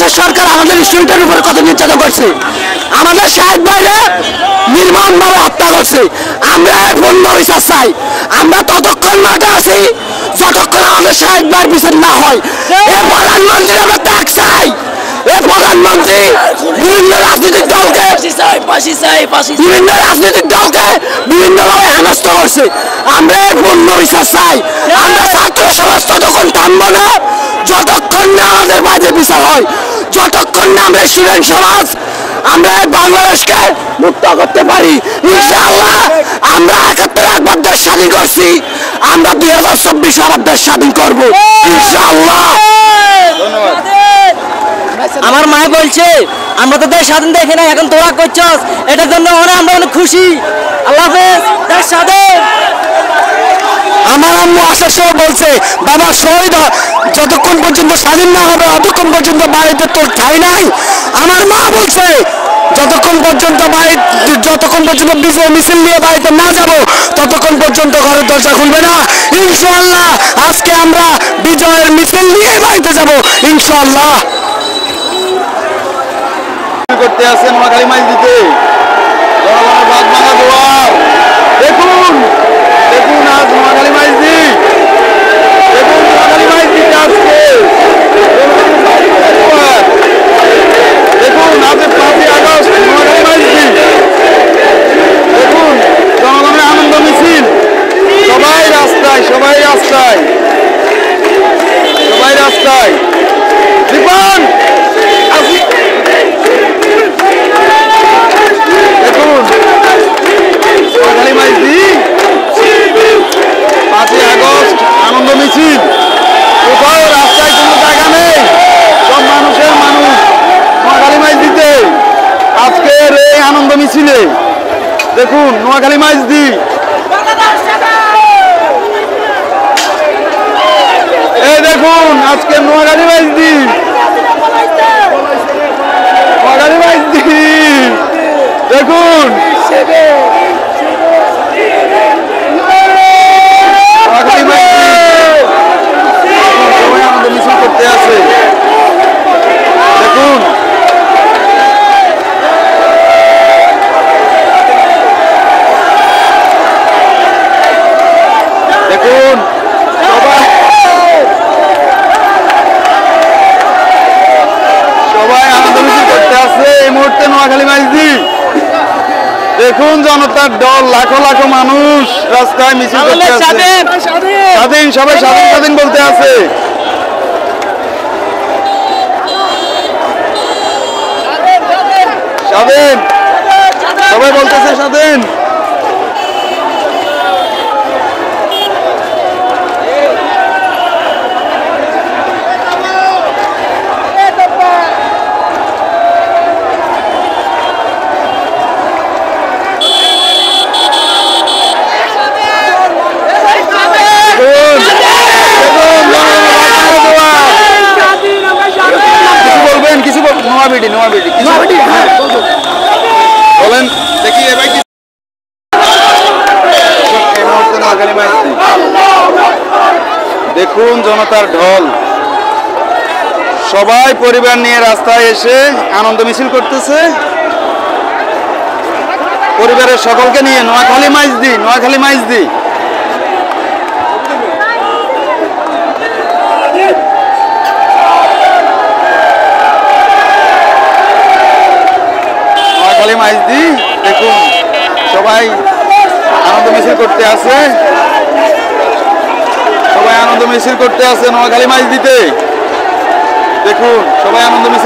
বাংলাদেশের সরকার আমাদের স্টুডেন্টের উপরে কত নির্যাতন করছে, আমাদের শাহেদ ভাইরে নির্মমভাবে হত্যা করছে। আমরা পূর্ণ বিচার চাই। আমরা ততক্ষণ মাঠে আছি যতক্ষণ আমাদের শাহেদ ভাইয়ের বিচার না হয়। এ প্রধানমন্ত্রী আমরা ত্যাগ চাই। এ প্রধানমন্ত্রী বিভিন্ন রাজনৈতিক দলকে বিভিন্নভাবে হেনস্থ করছে। আমরা পূর্ণ বিচার চাই। আমরা ছাত্র সমাজ ততক্ষণ থামবো না যতক্ষণ না আমাদের বাইরে বিচার হয়, যতক্ষণ না আমরা স্টুডেন্ট সমাজ আমরা বাংলাদেশকে মুক্ত করতে পারি। ইনশাআল্লাহ আমরা ৭১ একবার দেশ স্বাধীন করছি, আমরা ২০২৪ আবার দেশ স্বাধীন করবো ইনশাআল্লাহ। আমার মা বলছে আমরা তো দেশ স্বাধীন দেখি না, এখন তোরা করছস, এটার জন্য আমরা অনেক খুশি। আল্লাহ হাফেজ, দেশ স্বাধীন। আমার আম্মু আসার সময় বলছে বাবা শহীদ যতক্ষণ পর্যন্ত স্বাধীন না হবে ততক্ষণ পর্যন্ত বাড়িতে তোর ঠাঁই নাই। আমার মা বলছে যতক্ষণ পর্যন্ত বিজয় মিছিল নিয়ে বাড়িতে না যাব ততক্ষণ পর্যন্ত ঘরের দরজা খুলবে না। ইনশাআল্লাহ আজকে আমরা বিজয়ের মিছিল নিয়ে বাড়িতে যাব ইনশাআল্লাহ। করতে আসেন নোয়াখালী মাইজ দিতে বাদ ভাঙা জোয়ার। দেখুন দেখুন আজ নোয়াখালী মাইজ দি, দেখুন নোয়াখালী মাইজ দিতে আজকে দেখুন আজ ৫ই আগস্ট নোয়াখালী মাইজ দি। দেখুন জনগণের আনন্দ মিছিল, সবাই রাস্তায় সবাই রাস্তায় সবাই রাস্তায়। দেখুন নোয়াখালী মাইজ দি ৫ই আগস্ট আনন্দ মিছিল, কোথাও রাস্তায় কোনো জায়গা নেই, সব মানুষের মানুষ নোয়াখালী মাইজ দিতে আজকের এই আনন্দ মিছিলে। দেখুন নোয়াখালী মাইজ দি, এই দেখুন আজকে নোয়াখালী মাইজ দি, নোয়াখালী মাইজ দি দেখুন আনন্দ মিছিল করতে আছে। দেখুন দেখুন সবাই আনন্দ মিছিল করতে আছে এই মুহূর্তে নোয়াখালী মাইজ দি। দেখুন জনতার দল, লাখো লাখো মানুষ রাস্তায় মিছিল করতে আছে। স্বাধীন, সবাই স্বাধীন স্বাধীন বলতে আছে। স্বাধীন সবাই বলতেছে স্বাধীন। বলেন দেখি এবার কি দেখুন জনতার ঢল, সবাই পরিবার নিয়ে রাস্তায় এসে আনন্দ মিছিল করতেছে, পরিবারের সকলকে নিয়ে নোয়াখালী মাইজ দি, নোয়াখালী মাইজ দি। নোয়াখালী মাইজ দি দেখুন সবাই আনন্দ মিছিল করতে আছে, সবাই আনন্দ মিছিল করতে আছে নোয়াখালী মাইজ দিতে। দেখুন সবাই আনন্দ মিছিল